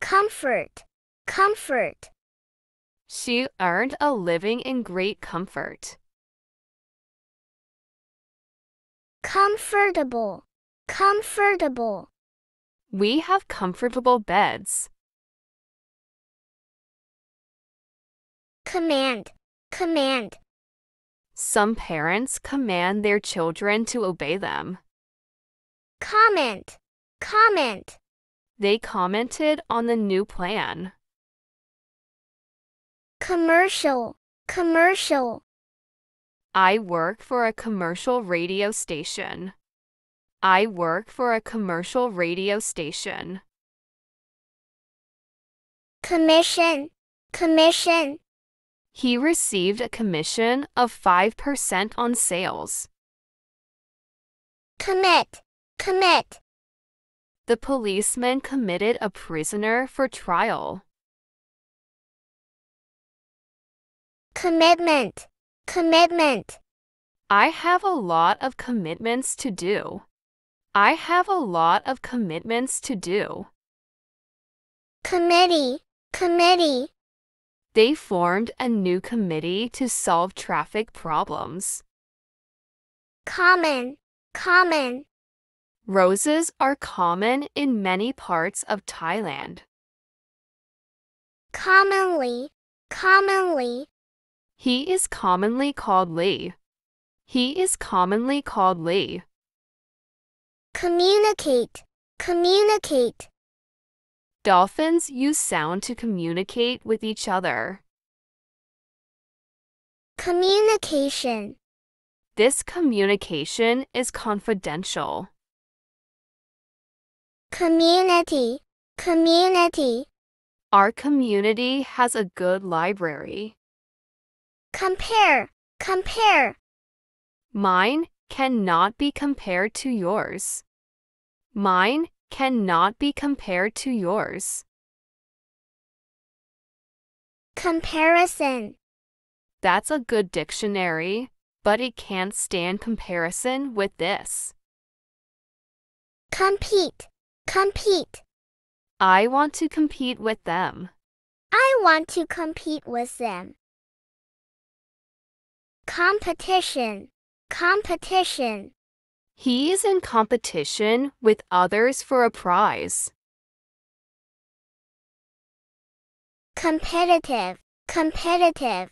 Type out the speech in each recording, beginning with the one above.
comfort, comfort. She earned a living in great comfort. Comfortable, comfortable. We have comfortable beds. Command, command. Some parents command their children to obey them. Comment, comment. They commented on the new plan. Commercial, commercial. I work for a commercial radio station. I work for a commercial radio station. Commission, commission. He received a commission of 5% on sales. Commit, commit. The policeman committed a prisoner for trial. Commitment, commitment. I have a lot of commitments to do. I have a lot of commitments to do. Committee, committee. They formed a new committee to solve traffic problems. Common, common. Roses are common in many parts of Thailand. Commonly, commonly. He is commonly called Lee. He is commonly called Lee. Communicate, communicate. Dolphins use sound to communicate with each other. Communication. This communication is confidential. Community, community. Our community has a good library. Compare, compare. Mine cannot be compared to yours. Mine cannot be compared to yours. Comparison. That's a good dictionary, but it can't stand comparison with this. Compete, compete. I want to compete with them. I want to compete with them. Competition, competition. He is in competition with others for a prize. Competitive, competitive.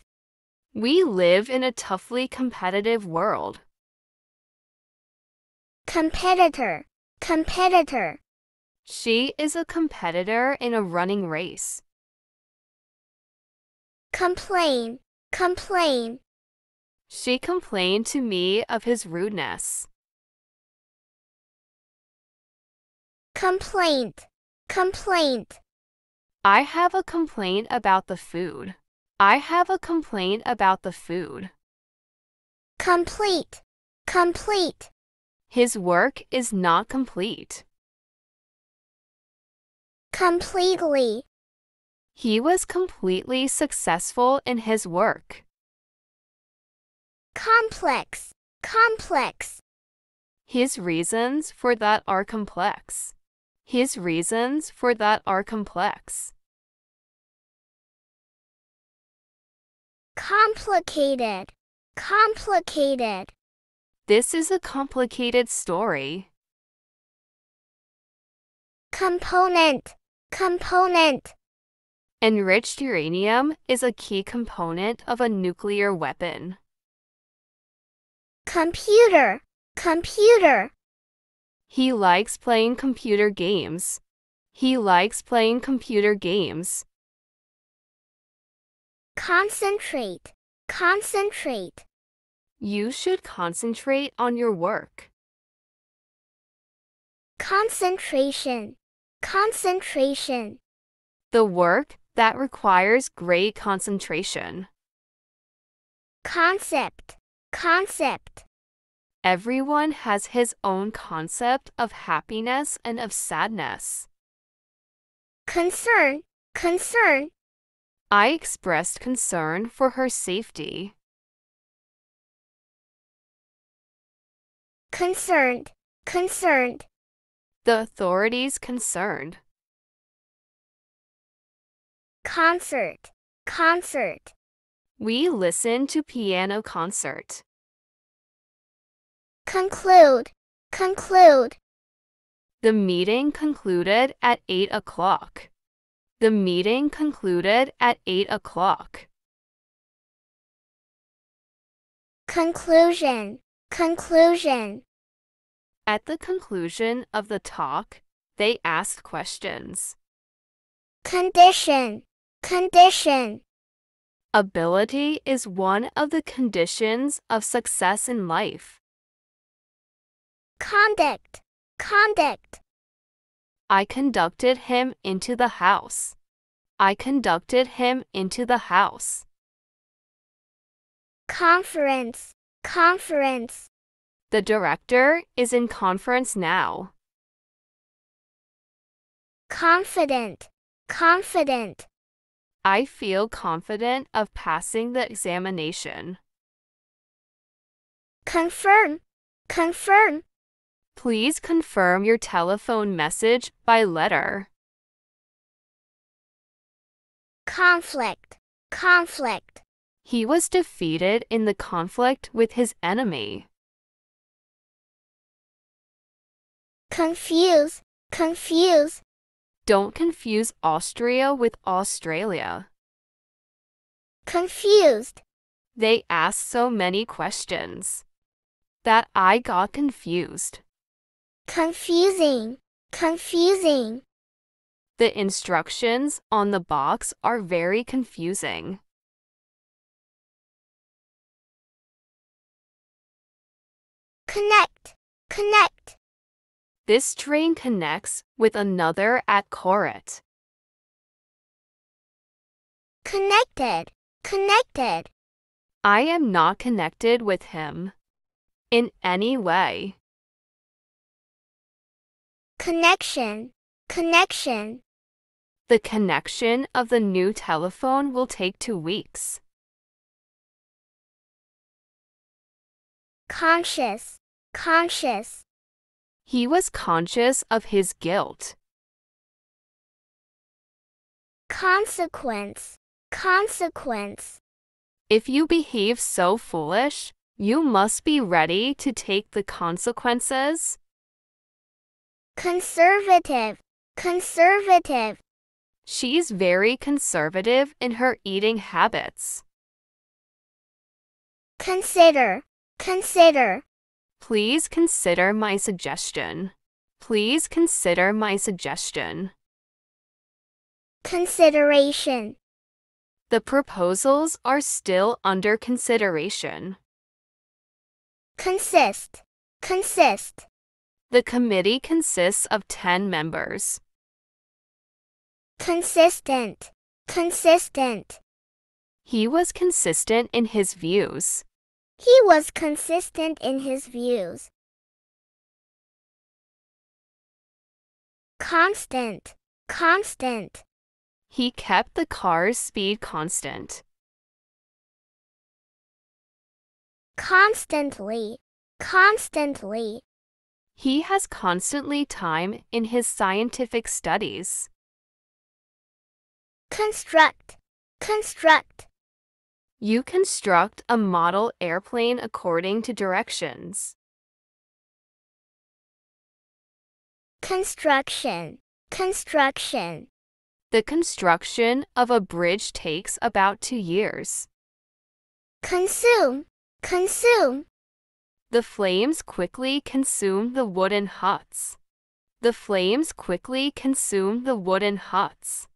We live in a toughly competitive world. Competitor, competitor. She is a competitor in a running race. Complain, complain. She complained to me of his rudeness. Complaint, complaint. I have a complaint about the food. I have a complaint about the food. Complete, complete. His work is not complete. Completely. He was completely successful in his work. Complex, complex. His reasons for that are complex. His reasons for that are complex. Complicated, complicated. This is a complicated story. Component, component. Enriched uranium is a key component of a nuclear weapon. Computer, computer. He likes playing computer games. He likes playing computer games. Concentrate, concentrate. You should concentrate on your work. Concentration, concentration. The work that requires great concentration. Concept, concept. Everyone has his own concept of happiness and of sadness. Concern, concern. I expressed concern for her safety. Concerned, concerned. The authorities concerned. concert, concert. We listened to piano concert. Conclude, conclude. The meeting concluded at 8 o'clock. The meeting concluded at 8 o'clock. Conclusion, conclusion. At the conclusion of the talk, they asked questions. Condition, condition. Ability is one of the conditions of success in life. Conduct, conduct. I conducted him into the house. I conducted him into the house. Conference, conference. The director is in conference now. Confident, confident. I feel confident of passing the examination. Confirm, confirm. Please confirm your telephone message by letter. Conflict, conflict. He was defeated in the conflict with his enemy. Confuse, confuse. Don't confuse Austria with Australia. Confused. They asked so many questions that I got confused. Confusing, confusing. The instructions on the box are very confusing. Connect, connect. This train connects with another at Koret. Connected, connected. I am not connected with him in any way. Connection, connection. The connection of the new telephone will take 2 weeks. Conscious, conscious. He was conscious of his guilt. Consequence, consequence. If you behave so foolish, you must be ready to take the consequences. Conservative, conservative. She's very conservative in her eating habits. Consider, consider. Please consider my suggestion. Please consider my suggestion. Consideration. The proposals are still under consideration. Consist, consist. The committee consists of 10 members. Consistent, consistent. He was consistent in his views. He was consistent in his views. Constant, constant. He kept the car's speed constant. Constantly, constantly. He has constantly time in his scientific studies. Construct, construct. You construct a model airplane according to directions. Construction, construction. The construction of a bridge takes about 2 years. Consume, consume. The flames quickly consume the wooden huts. The flames quickly consume the wooden huts.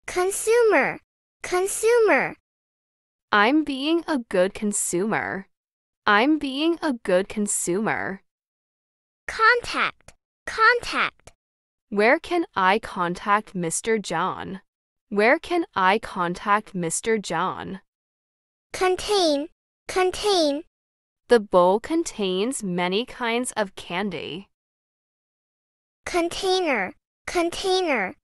Consumer, consumer. I'm being a good consumer. I'm being a good consumer. Contact, contact. Where can I contact Mr. John? Where can I contact Mr. John? Contain, contain. The bowl contains many kinds of candy. Container, container.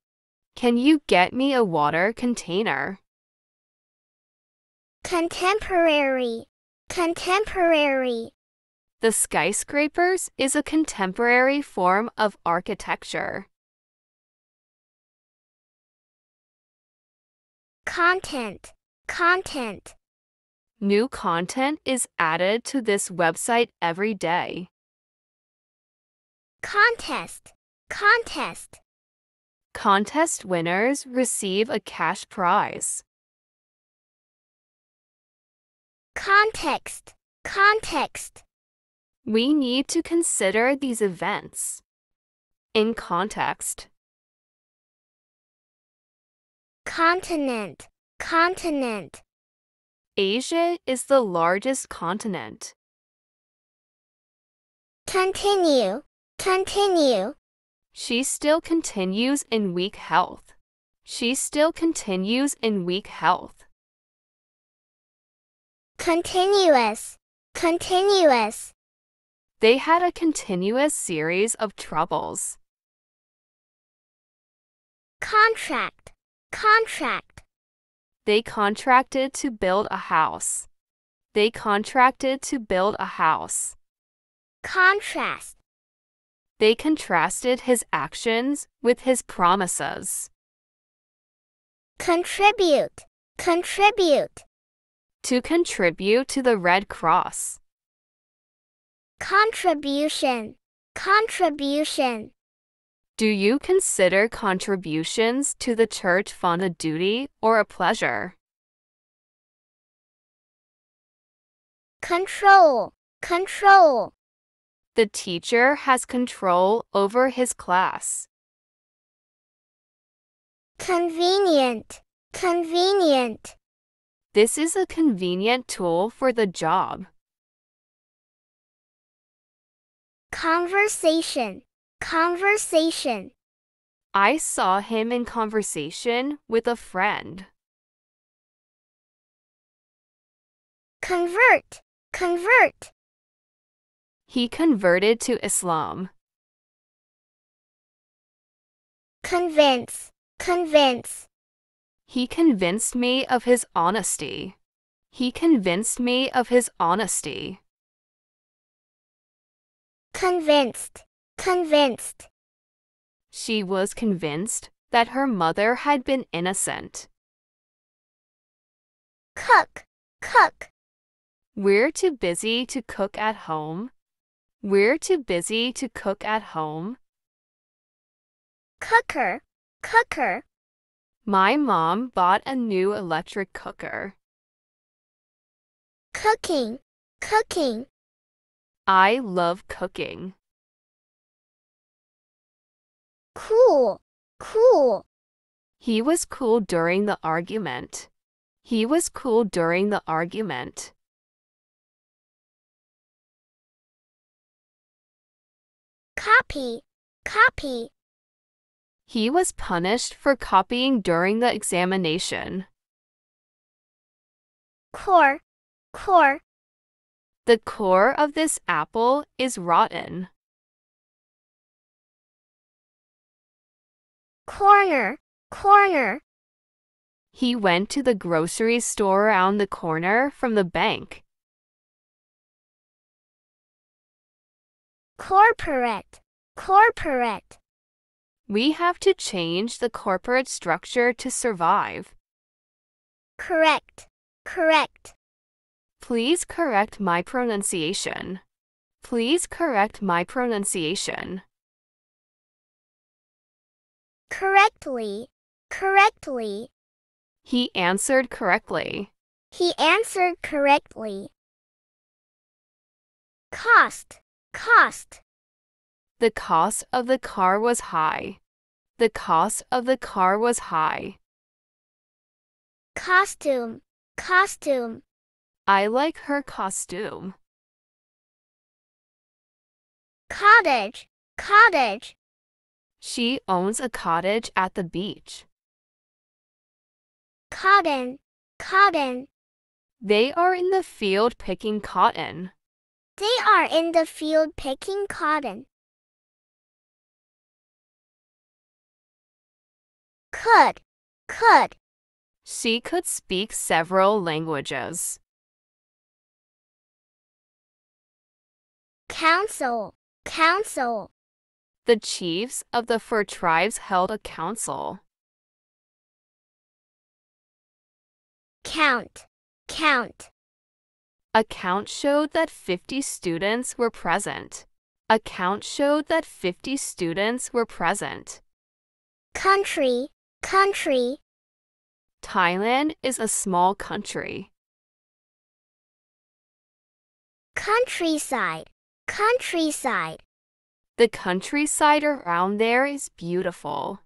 Can you get me a water container? Contemporary, contemporary. The skyscrapers is a contemporary form of architecture. content, content. New content is added to this website every day. Contest, contest. Contest winners receive a cash prize. Context, context. We need to consider these events in context. Continent, continent. Asia is the largest continent. Continue, continue. She still continues in weak health. She still continues in weak health. Continuous, continuous. They had a continuous series of troubles. Contract, contract. They contracted to build a house. They contracted to build a house. Contrast. They contrasted his actions with his promises. Contribute, contribute. To contribute to the Red Cross. Contribution, contribution. Do you consider contributions to the church fund a duty or a pleasure? Control, control. The teacher has control over his class. Convenient, convenient. This is a convenient tool for the job. Conversation, conversation. I saw him in conversation with a friend. Convert, convert. He converted to Islam. Convince, convince. He convinced me of his honesty. He convinced me of his honesty. Convinced, convinced. She was convinced that her mother had been innocent. Cook, cook. We're too busy to cook at home. We're too busy to cook at home. Cooker, cooker. My mom bought a new electric cooker. Cooking, cooking. I love cooking. Cool, cool. He was cool during the argument. He was cool during the argument. Copy, copy. He was punished for copying during the examination. Core, core. The core of this apple is rotten. Corner, corner. He went to the grocery store around the corner from the bank. Corporate, corporate. We have to change the corporate structure to survive. Correct, correct. Please correct my pronunciation. Please correct my pronunciation. Correctly, correctly. He answered correctly. He answered correctly. Cost, cost. The cost of the car was high. The cost of the car was high. Costume, costume. I like her costume. Cottage, cottage. She owns a cottage at the beach. Cotton, cotton. They are in the field picking cotton. They are in the field picking cotton. Could. She could speak several languages. Council, council. The chiefs of the 4 tribes held a council. count, count. A count showed that 50 students were present. A count showed that 50 students were present. Country, country. Thailand is a small country. Countryside, countryside. The countryside around there is beautiful.